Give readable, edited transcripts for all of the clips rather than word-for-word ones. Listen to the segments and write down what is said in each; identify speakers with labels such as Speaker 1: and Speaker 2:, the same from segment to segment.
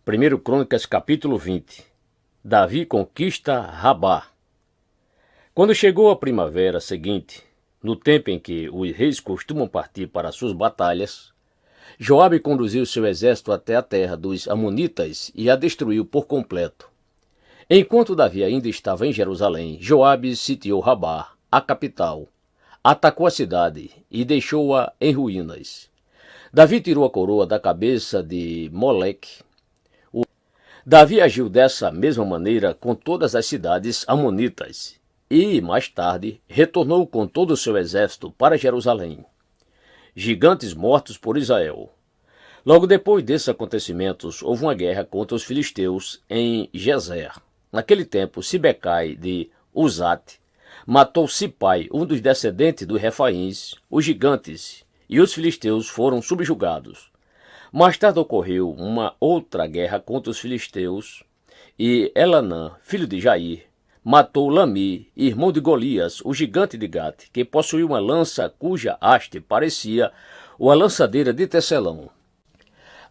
Speaker 1: 1 Crônicas capítulo 20. Davi conquista Rabá. Quando chegou a primavera seguinte, no tempo em que os reis costumam partir para suas batalhas, Joabe conduziu seu exército até a terra dos Amonitas e a destruiu por completo. Enquanto Davi ainda estava em Jerusalém, Joabe sitiou Rabá, a capital, atacou a cidade e deixou-a em ruínas. Davi tirou a coroa da cabeça de Moleque. Davi agiu dessa mesma maneira com todas as cidades amonitas e, mais tarde, retornou com todo o seu exército para Jerusalém. Gigantes mortos por Israel. Logo depois desses acontecimentos, houve uma guerra contra os filisteus em Gezer. Naquele tempo, Sibecai de Uzate matou Sipai, um dos descendentes dos Refaíns, os gigantes, e os filisteus foram subjugados. Mais tarde ocorreu uma outra guerra contra os filisteus, e Elanã, filho de Jair, matou Lami, irmão de Golias, o gigante de Gate, que possuía uma lança cuja haste parecia uma lançadeira de tecelão.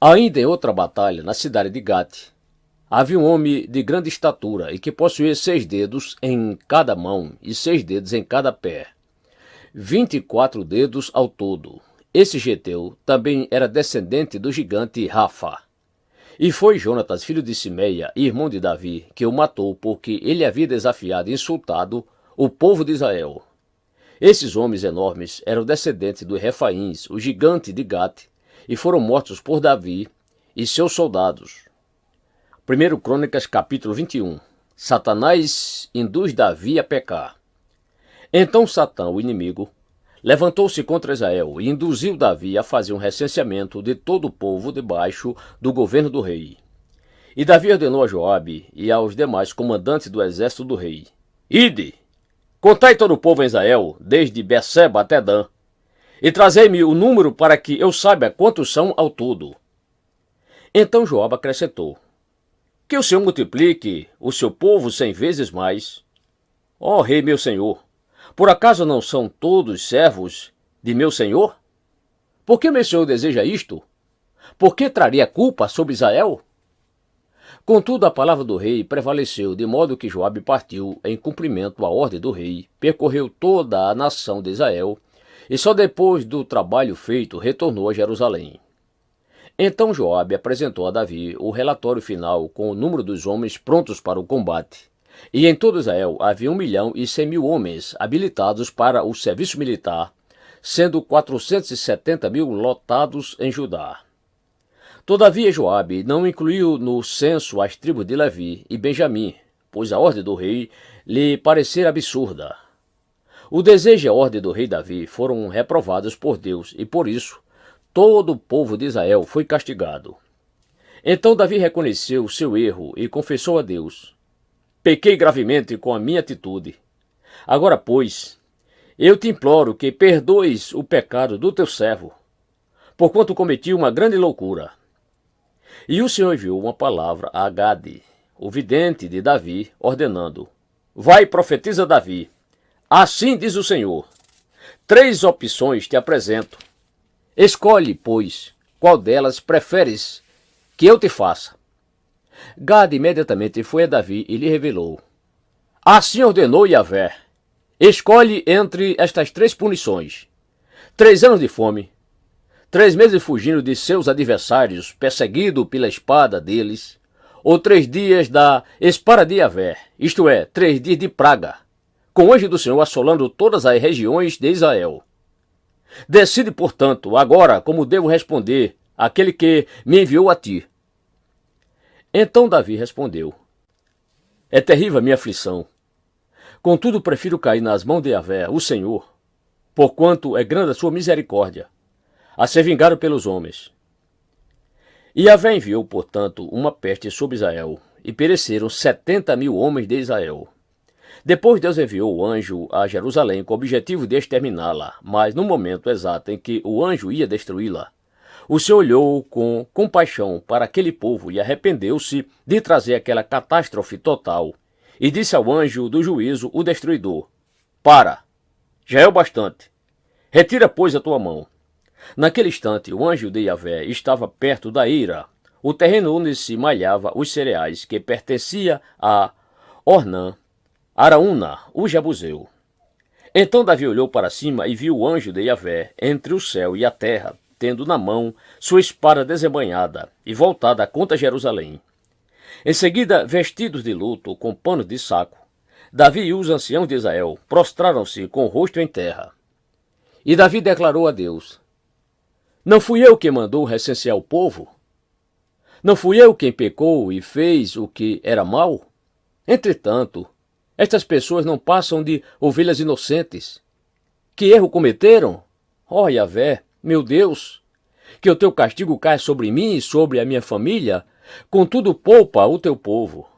Speaker 1: Ainda em outra batalha, na cidade de Gate, havia um homem de grande estatura e que possuía 6 dedos em cada mão e 6 dedos em cada pé, 24 dedos ao todo. Esse geteu também era descendente do gigante Rafa. E foi Jonatas, filho de Simeia, irmão de Davi, que o matou porque ele havia desafiado e insultado o povo de Israel. Esses homens enormes eram descendentes dos Refaíns, o gigante de Gate, e foram mortos por Davi e seus soldados. 1 Crônicas capítulo 21. Satanás induz Davi a pecar. Então Satã, o inimigo, levantou-se contra Israel e induziu Davi a fazer um recenseamento de todo o povo debaixo do governo do rei. E Davi ordenou a Joabe e aos demais comandantes do exército do rei: Ide, contai todo o povo em Israel, desde Berseba até Dan, e trazei-me o número para que eu saiba quantos são ao todo. Então Joabe acrescentou: Que o Senhor multiplique o seu povo 100 vezes mais. Ó rei meu senhor, por acaso não são todos servos de meu senhor? Por que meu senhor deseja isto? Por que traria culpa sobre Israel? Contudo, a palavra do rei prevaleceu, de modo que Joabe partiu em cumprimento à ordem do rei, percorreu toda a nação de Israel, e só depois do trabalho feito retornou a Jerusalém. Então Joabe apresentou a Davi o relatório final com o número dos homens prontos para o combate. E em todo Israel havia 1.100.000 homens habilitados para o serviço militar, sendo 470.000 lotados em Judá. Todavia Joabe não incluiu no censo as tribos de Levi e Benjamim, pois a ordem do rei lhe parecera absurda. O desejo e a ordem do rei Davi foram reprovados por Deus e por isso todo o povo de Israel foi castigado. Então Davi reconheceu seu erro e confessou a Deus: Pequei gravemente com a minha atitude. Agora, pois, eu te imploro que perdoes o pecado do teu servo, porquanto cometi uma grande loucura. E o Senhor enviou uma palavra a Gade, o vidente de Davi, ordenando: Vai e profetiza Davi. Assim diz o Senhor: 3 opções te apresento. Escolhe, pois, qual delas preferes que eu te faça. Gade imediatamente foi a Davi e lhe revelou: Assim ordenou Yahvé: Escolhe entre estas 3 punições: 3 anos de fome, 3 meses fugindo de seus adversários, perseguido pela espada deles, ou 3 dias da espada de Yahvé, isto é, 3 dias de praga, com o anjo do Senhor assolando todas as regiões de Israel. Decide, portanto, agora como devo responder àquele que me enviou a ti. Então Davi respondeu: É terrível a minha aflição. Contudo, prefiro cair nas mãos de Yahvé, o Senhor, porquanto é grande a sua misericórdia, a ser vingado pelos homens. E Yahvé enviou, portanto, uma peste sobre Israel, e pereceram 70.000 homens de Israel. Depois Deus enviou o anjo a Jerusalém com o objetivo de exterminá-la, mas no momento exato em que o anjo ia destruí-la, o Senhor olhou com compaixão para aquele povo e arrependeu-se de trazer aquela catástrofe total, e disse ao anjo do juízo, o destruidor: Para, já é o bastante. Retira, pois, a tua mão. Naquele instante, o anjo de Yahvé estava perto da eira, o terreno onde se malhava os cereais, que pertencia a Ornã, Araúna, o Jebuseu. Então Davi olhou para cima e viu o anjo de Yahvé entre o céu e a terra, tendo na mão sua espada desembainhada e voltada contra Jerusalém. Em seguida, vestidos de luto, com panos de saco, Davi e os anciãos de Israel prostraram-se com o rosto em terra. E Davi declarou a Deus: Não fui eu quem mandou recensear o povo? Não fui eu quem pecou e fez o que era mal? Entretanto, estas pessoas não passam de ovelhas inocentes. Que erro cometeram? Ó Yahvé, meu Deus, que o teu castigo caia sobre mim e sobre a minha família, contudo poupa o teu povo.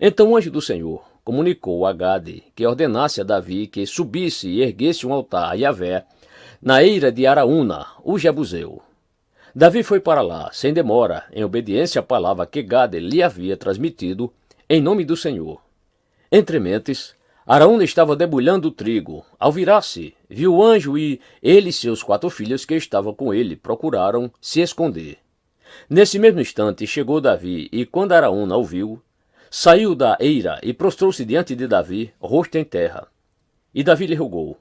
Speaker 1: Então o anjo do Senhor comunicou a Gade que ordenasse a Davi que subisse e erguesse um altar a Yahvé na eira de Araúna, o Jebuseu. Davi foi para lá, sem demora, em obediência à palavra que Gade lhe havia transmitido, em nome do Senhor. Entre mentes, Araúna estava debulhando o trigo. Ao virar-se, viu o anjo e ele e seus 4 filhos que estavam com ele procuraram se esconder. Nesse mesmo instante chegou Davi e, quando Araúna o viu, saiu da eira e prostrou-se diante de Davi, rosto em terra. E Davi lhe rogou: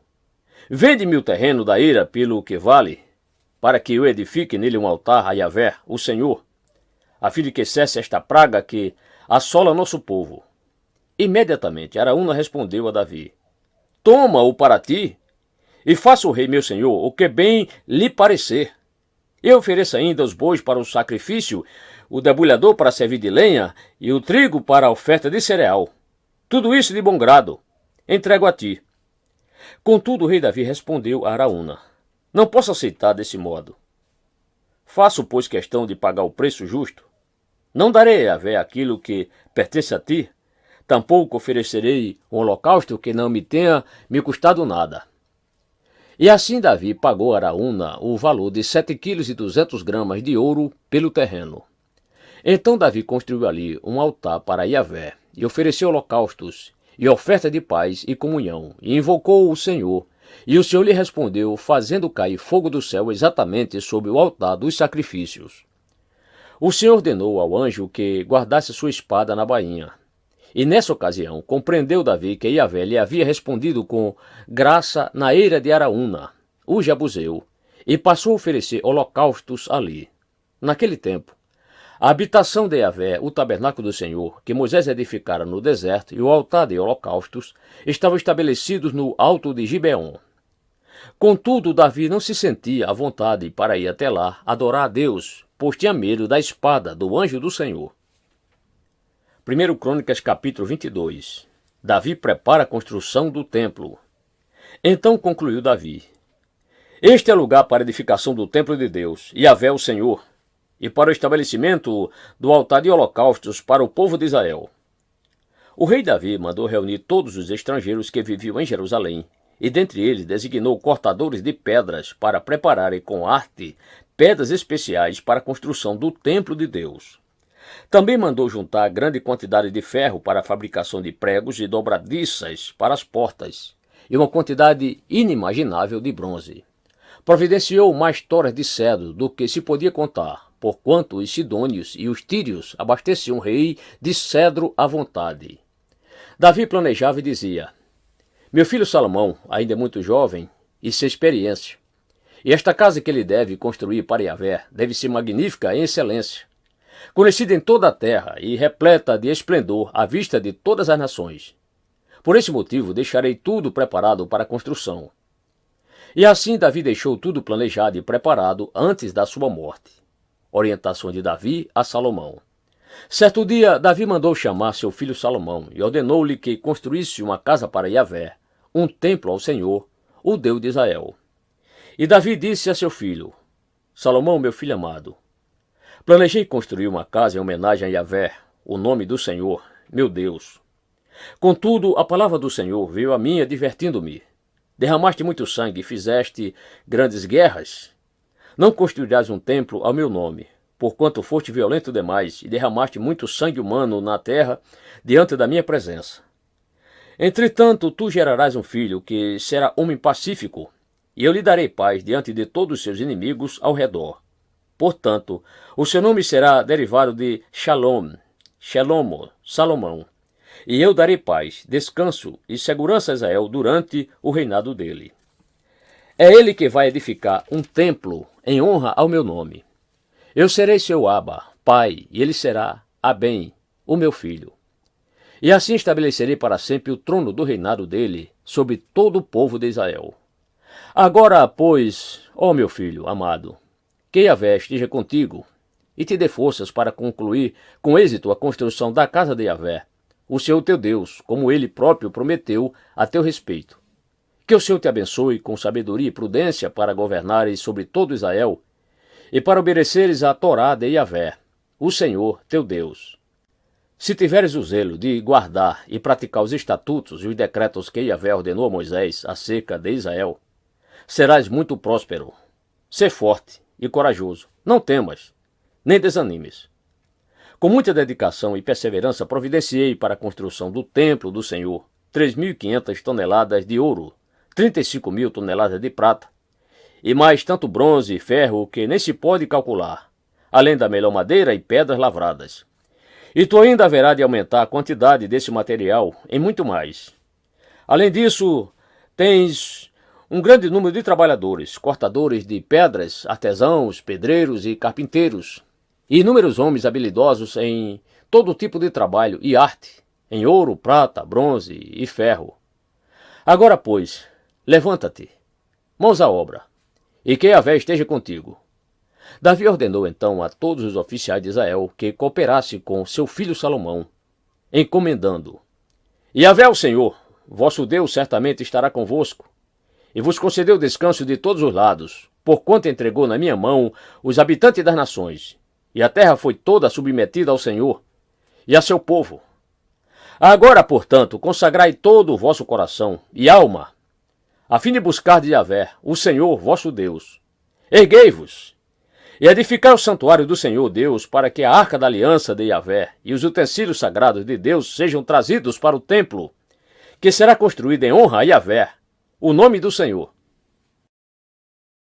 Speaker 1: Vende-me o terreno da eira pelo que vale, para que eu edifique nele um altar a Yahvé, o Senhor, a fim de que cesse esta praga que assola nosso povo. Imediatamente Araúna respondeu a Davi: Toma-o para ti, e faça o rei meu senhor o que bem lhe parecer. Eu ofereço ainda os bois para o sacrifício, o debulhador para servir de lenha, e o trigo para a oferta de cereal. Tudo isso de bom grado. Entrego a ti. Contudo, o rei Davi respondeu a Araúna: Não posso aceitar desse modo. Faço, pois, questão de pagar o preço justo. Não darei a Yahvé aquilo que pertence a ti, tampouco oferecerei um holocausto que não me tenha me custado nada. E assim Davi pagou a Araúna o valor de 7,2 kg de ouro pelo terreno. Então Davi construiu ali um altar para Yahvé, e ofereceu holocaustos, e oferta de paz e comunhão, e invocou o Senhor. E o Senhor lhe respondeu, fazendo cair fogo do céu exatamente sobre o altar dos sacrifícios. O Senhor ordenou ao anjo que guardasse sua espada na bainha. E nessa ocasião compreendeu Davi que Yahvé lhe havia respondido com graça na eira de Araúna, o Jebuseu, e passou a oferecer holocaustos ali. Naquele tempo, a habitação de Yahvé, o tabernáculo do Senhor, que Moisés edificara no deserto, e o altar de holocaustos, estavam estabelecidos no alto de Gibeon. Contudo, Davi não se sentia à vontade para ir até lá adorar a Deus, pois tinha medo da espada do anjo do Senhor. 1 Crônicas capítulo 22. Davi prepara a construção do templo. Então concluiu Davi: Este é lugar para a edificação do templo de Deus, Yahvé o Senhor, e para o estabelecimento do altar de holocaustos para o povo de Israel. O rei Davi mandou reunir todos os estrangeiros que viviam em Jerusalém, e dentre eles designou cortadores de pedras para prepararem com arte pedras especiais para a construção do templo de Deus. Também mandou juntar grande quantidade de ferro para a fabricação de pregos e dobradiças para as portas, e uma quantidade inimaginável de bronze. Providenciou mais toras de cedro do que se podia contar, porquanto os sidônios e os tírios abasteciam o rei de cedro à vontade. Davi planejava e dizia: Meu filho Salomão ainda é muito jovem e sem experiência, e esta casa que ele deve construir para Yahvé deve ser magnífica em excelência, conhecida em toda a terra e repleta de esplendor à vista de todas as nações. Por esse motivo deixarei tudo preparado para a construção. E assim Davi deixou tudo planejado e preparado antes da sua morte. Orientação de Davi a Salomão. Certo dia, Davi mandou chamar seu filho Salomão e ordenou-lhe que construísse uma casa para Yahvé, um templo ao Senhor, o Deus de Israel. E Davi disse a seu filho: Salomão, meu filho amado, planejei construir uma casa em homenagem a Yahvé, o nome do Senhor, meu Deus. Contudo, a palavra do Senhor veio a mim advertindo-me: derramaste muito sangue e fizeste grandes guerras. Não construirás um templo ao meu nome, porquanto foste violento demais e derramaste muito sangue humano na terra diante da minha presença. Entretanto, tu gerarás um filho que será homem pacífico, e eu lhe darei paz diante de todos os seus inimigos ao redor. Portanto, o seu nome será derivado de Shalom, Shelomo, Salomão. E eu darei paz, descanso e segurança a Israel durante o reinado dele. É ele que vai edificar um templo em honra ao meu nome. Eu serei seu Abba, pai, e ele será Abem, o meu filho. E assim estabelecerei para sempre o trono do reinado dele sobre todo o povo de Israel. Agora, pois, ó meu filho amado, que Yahvé esteja contigo e te dê forças para concluir com êxito a construção da casa de Yahvé, o Senhor teu Deus, como ele próprio prometeu a teu respeito. Que o Senhor te abençoe com sabedoria e prudência para governares sobre todo Israel e para obedeceres à Torá de Yahvé, o Senhor teu Deus. Se tiveres o zelo de guardar e praticar os estatutos e os decretos que Yahvé ordenou a Moisés acerca de Israel, serás muito próspero. Sê forte e corajoso. Não temas, nem desanimes. Com muita dedicação e perseverança providenciei para a construção do templo do Senhor 3.500 toneladas de ouro, 35.000 toneladas de prata, e mais tanto bronze e ferro que nem se pode calcular, além da melhor madeira e pedras lavradas. E tu ainda haverá de aumentar a quantidade desse material em muito mais. Além disso, tens um grande número de trabalhadores, cortadores de pedras, artesãos, pedreiros e carpinteiros, e inúmeros homens habilidosos em todo tipo de trabalho e arte, em ouro, prata, bronze e ferro. Agora, pois, levanta-te, mãos à obra, e que Yahvé esteja contigo. Davi ordenou então a todos os oficiais de Israel que cooperassem com seu filho Salomão, encomendando: Yahvé o Senhor, vosso Deus, certamente estará convosco, e vos concedeu descanso de todos os lados, porquanto entregou na minha mão os habitantes das nações, e a terra foi toda submetida ao Senhor e a seu povo. Agora, portanto, consagrai todo o vosso coração e alma, a fim de buscar de Yahvé, o Senhor vosso Deus. Erguei-vos e edificai o santuário do Senhor Deus, para que a arca da aliança de Yahvé e os utensílios sagrados de Deus sejam trazidos para o templo, que será construído em honra a Yahvé, o nome do Senhor.